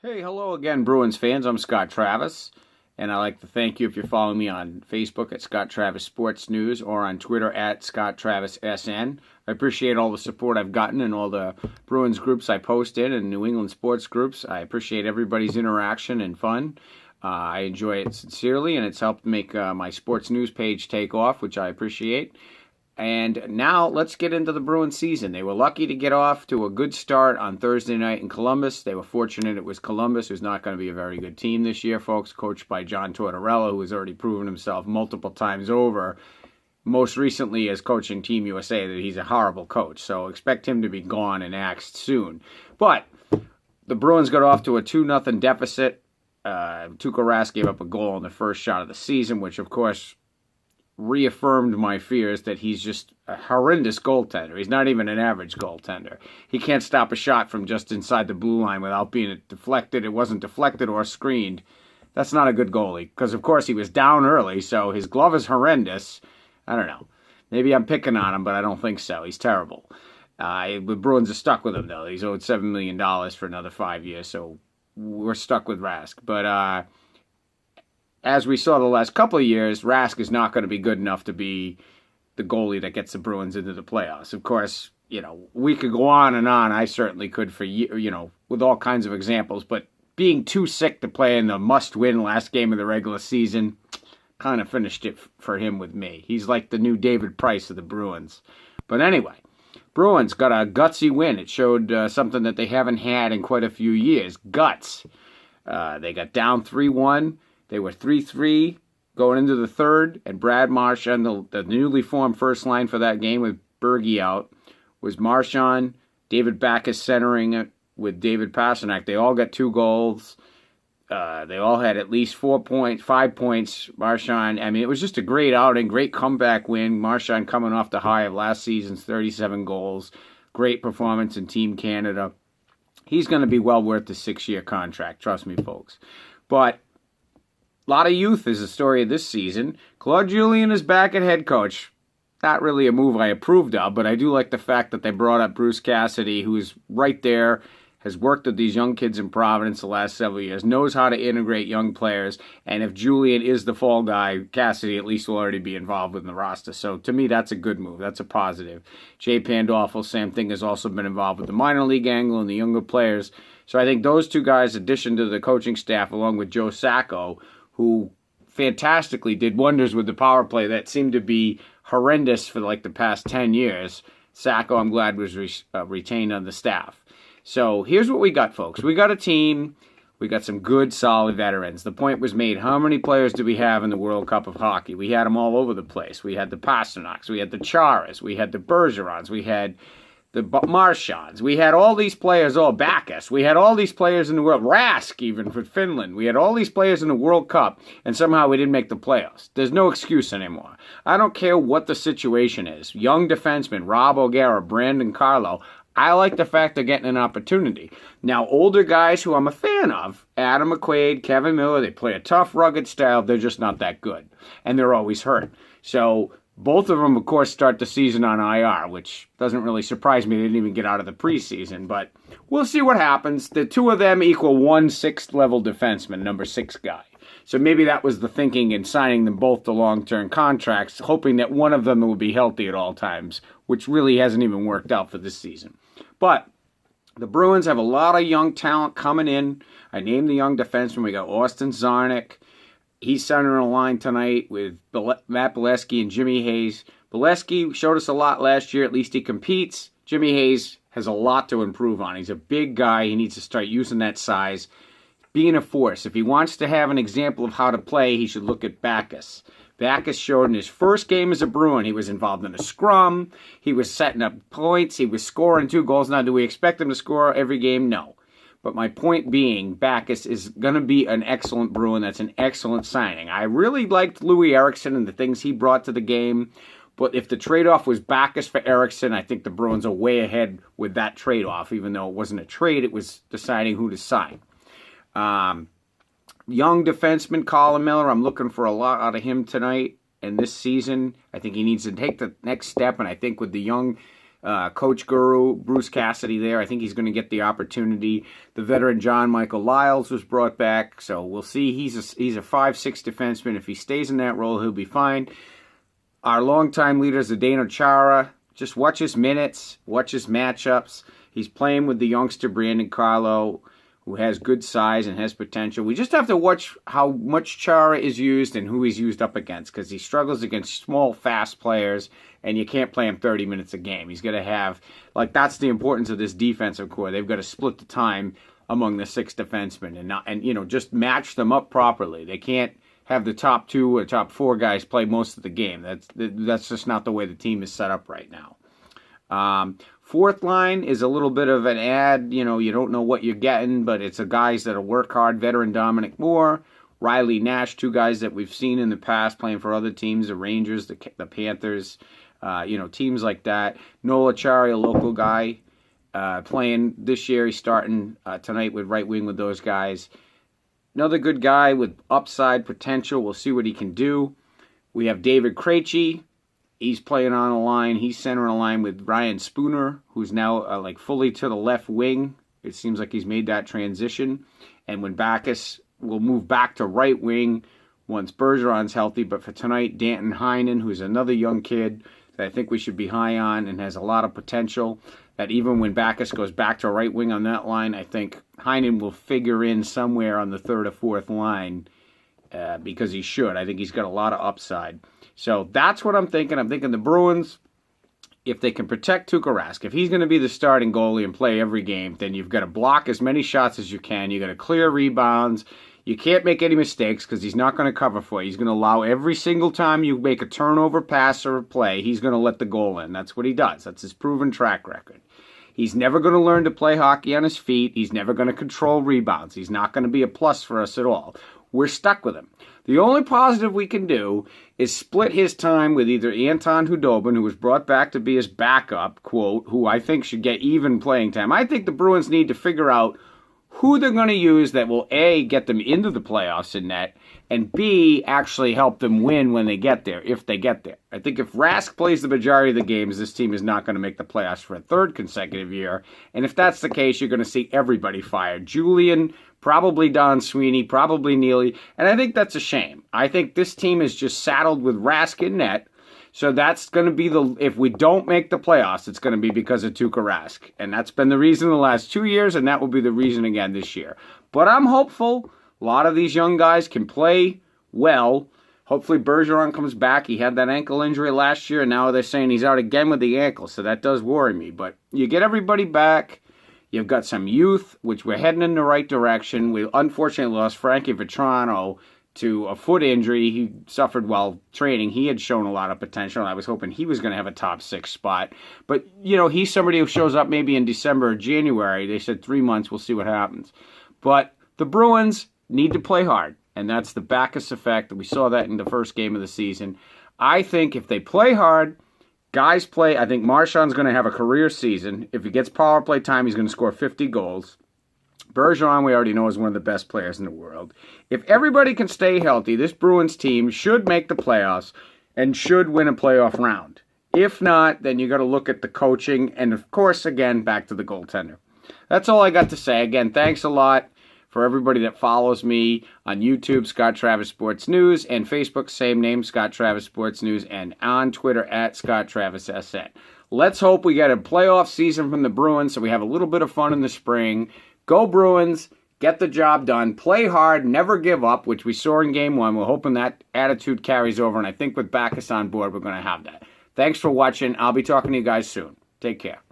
Hey, hello again, Bruins fans. I'm Scott Travis, and I'd like to thank you if you're following me on Facebook at Scott Travis Sports News or on Twitter at Scott Travis SN. I appreciate all the support I've gotten in all the Bruins groups I post in and New England sports groups. I appreciate everybody's interaction and fun. I enjoy it sincerely, and it's helped make my sports news page take off, which I appreciate. And now let's get into the Bruins season. They were lucky to get off to a good start on Thursday night in Columbus. They were fortunate it was Columbus, who's not going to be a very good team this year, folks, coached by John Tortorella, who has already proven himself multiple times over, most recently as coaching Team USA, that he's a horrible coach. So expect him to be gone and axed soon. But the Bruins got off to a 2-0 deficit. Tuukka Rask gave up a goal on the first shot of the season, which, of course, reaffirmed my fears that he's just a horrendous goaltender. He's not even an average goaltender. He can't stop a shot from just inside the blue line without being deflected. It wasn't deflected or screened. That's not a good goalie because, of course, he was down early, so his glove is horrendous. I don't know. Maybe I'm picking on him, but I don't think so. He's terrible. The Bruins are stuck with him, though. He's owed $7 million for another 5 years, so we're stuck with Rask. But as we saw the last couple of years, Rask is not going to be good enough to be the goalie that gets the Bruins into the playoffs. Of course, we could go on and on. I certainly could with all kinds of examples. But being too sick to play in the must-win last game of the regular season kind of finished it for him with me. He's like the new David Price of the Bruins. But anyway, Bruins got a gutsy win. It showed something that they haven't had in quite a few years, guts. They got down 3-1. They were 3-3 going into the third, and Brad Marchand, the newly formed first line for that game with Berge out, was Marchand, David Backes centering it with David Pastrnak. They all got 2 goals. They all had at least 5 points. Marchand, it was just a great outing, great comeback win. Marchand coming off the high of last season's 37 goals. Great performance in Team Canada. He's going to be well worth the 6-year contract, trust me, folks. But a lot of youth is the story of this season. Claude Julien is back at head coach. Not really a move I approved of, but I do like the fact that they brought up Bruce Cassidy, who is right there, has worked with these young kids in Providence the last several years, knows how to integrate young players, and if Julien is the fall guy, Cassidy at least will already be involved in the roster. So to me, that's a good move. That's a positive. Jay Pandolfo, same thing, has also been involved with the minor league angle and the younger players. So I think those two guys, in addition to the coaching staff, along with Joe Sacco, who fantastically did wonders with the power play that seemed to be horrendous for like the past 10 years. Sacco, I'm glad, was retained on the staff. So here's what we got, folks. We got a team. We got some good, solid veterans. The point was made, how many players do we have in the World Cup of Hockey? We had them all over the place. We had the Pasternaks. We had the Charas. We had the Bergerons. We had the Marchands. We had all these players, Backes. We had all these players in the world. Rask, even, for Finland. We had all these players in the World Cup, and somehow we didn't make the playoffs. There's no excuse anymore. I don't care what the situation is. Young defensemen, Rob O'Gara, Brandon Carlo, I like the fact they're getting an opportunity. Now, older guys who I'm a fan of, Adam McQuaid, Kevin Miller, they play a tough, rugged style. They're just not that good, and they're always hurt. So both of them, of course, start the season on IR, which doesn't really surprise me. They didn't even get out of the preseason, but we'll see what happens. The two of them equal 1 6th-level defenseman, number 6 guy. So maybe that was the thinking in signing them both to long-term contracts, hoping that one of them will be healthy at all times, which really hasn't even worked out for this season. But the Bruins have a lot of young talent coming in. I named the young defenseman. We got Austin Czarnik. He's centering a line tonight with Matt Bolesky and Jimmy Hayes. Bolesky showed us a lot last year. At least he competes. Jimmy Hayes has a lot to improve on. He's a big guy. He needs to start using that size, being a force. If he wants to have an example of how to play, he should look at Backes. Backes showed in his first game as a Bruin, he was involved in a scrum. He was setting up points. He was scoring 2 goals. Now, do we expect him to score every game? No. But my point being, Backes is going to be an excellent Bruin. That's an excellent signing. I really liked Louis Eriksson and the things he brought to the game. But if the trade-off was Backes for Eriksson, I think the Bruins are way ahead with that trade-off. Even though it wasn't a trade, it was deciding who to sign. Young defenseman Colin Miller, I'm looking for a lot out of him tonight and this season. I think he needs to take the next step, and I think with the young coach guru Bruce Cassidy there. I think he's going to get the opportunity. The veteran John Michael Lyles was brought back, so we'll see. He's a 5'6" defenseman. If he stays in that role, he'll be fine. Our longtime leader is Zdeno Chara. Just watch his minutes, watch his matchups. He's playing with the youngster Brandon Carlo, who has good size and has potential. We just have to watch how much Chara is used and who he's used up against, because he struggles against small, fast players, and you can't play him 30 minutes a game. He's going to have, that's the importance of this defensive core. They've got to split the time among the 6 defensemen and just match them up properly. They can't have the top 2 or top 4 guys play most of the game. That's just not the way the team is set up right now. Fourth line is a little bit of an ad. You don't know what you're getting, but it's a guys that'll work hard. Veteran Dominic Moore, Riley Nash, 2 guys that we've seen in the past playing for other teams, the Rangers, the Panthers, teams like that. Nola Chari, a local guy, playing this year. He's starting tonight with right wing with those guys. Another good guy with upside potential. We'll see what he can do. We have David Krejci. He's playing on a line. He's centering a line with Ryan Spooner, who's now fully to the left wing. It seems like he's made that transition. And when Backus will move back to right wing once Bergeron's healthy. But for tonight, Danton Heinen, who's another young kid that I think we should be high on and has a lot of potential, that even when Backus goes back to right wing on that line, I think Heinen will figure in somewhere on the 3rd or 4th line because he should. I think he's got a lot of upside. So that's what I'm thinking. I'm thinking the Bruins, if they can protect Tuukka Rask, if he's going to be the starting goalie and play every game, then you've got to block as many shots as you can. You've got to clear rebounds. You can't make any mistakes because he's not going to cover for you. He's going to allow every single time you make a turnover pass or a play, he's going to let the goal in. That's what he does. That's his proven track record. He's never going to learn to play hockey on his feet. He's never going to control rebounds. He's not going to be a plus for us at all. We're stuck with him. The only positive we can do is split his time with either Anton Khudobin, who was brought back to be his backup, quote, who I think should get even playing time. I think the Bruins need to figure out who they're going to use that will, A, get them into the playoffs in net, and B, actually help them win when they get there, if they get there. I think if Rask plays the majority of the games, this team is not going to make the playoffs for a 3rd consecutive year. And if that's the case, you're going to see everybody fired. Julian, probably Don Sweeney, probably Neely, and I think that's a shame. I think this team is just saddled with Rask in net, so that's going to be if we don't make the playoffs, it's going to be because of Tuukka Rask. And that's been the reason the last 2 years, and that will be the reason again this year. But I'm hopeful. A lot of these young guys can play well. Hopefully Bergeron comes back. He had that ankle injury last year, and now they're saying he's out again with the ankle, so that does worry me. But you get everybody back. You've got some youth, which we're heading in the right direction. We unfortunately lost Frankie Vetrano to a foot injury he suffered while training. He had shown a lot of potential, and I was hoping he was going to have a top 6 spot. But, he's somebody who shows up maybe in December or January. They said 3 months. We'll see what happens. But the Bruins need to play hard, and that's the Backus effect. We saw that in the first game of the season. I think if they play hard, guys play. I think Marchand's going to have a career season. If he gets power play time, he's going to score 50 goals. Bergeron, we already know, is one of the best players in the world. If everybody can stay healthy, this Bruins team should make the playoffs and should win a playoff round. If not, then you got to look at the coaching and, of course, again, back to the goaltender. That's all I got to say. Again, thanks a lot for everybody that follows me on YouTube, Scott Travis Sports News, and Facebook, same name, Scott Travis Sports News, and on Twitter at Scott Travis SN. Let's hope we get a playoff season from the Bruins so we have a little bit of fun in the spring. Go Bruins, get the job done, play hard, never give up, which we saw in Game 1. We're hoping that attitude carries over, and I think with Backus on board, we're going to have that. Thanks for watching. I'll be talking to you guys soon. Take care.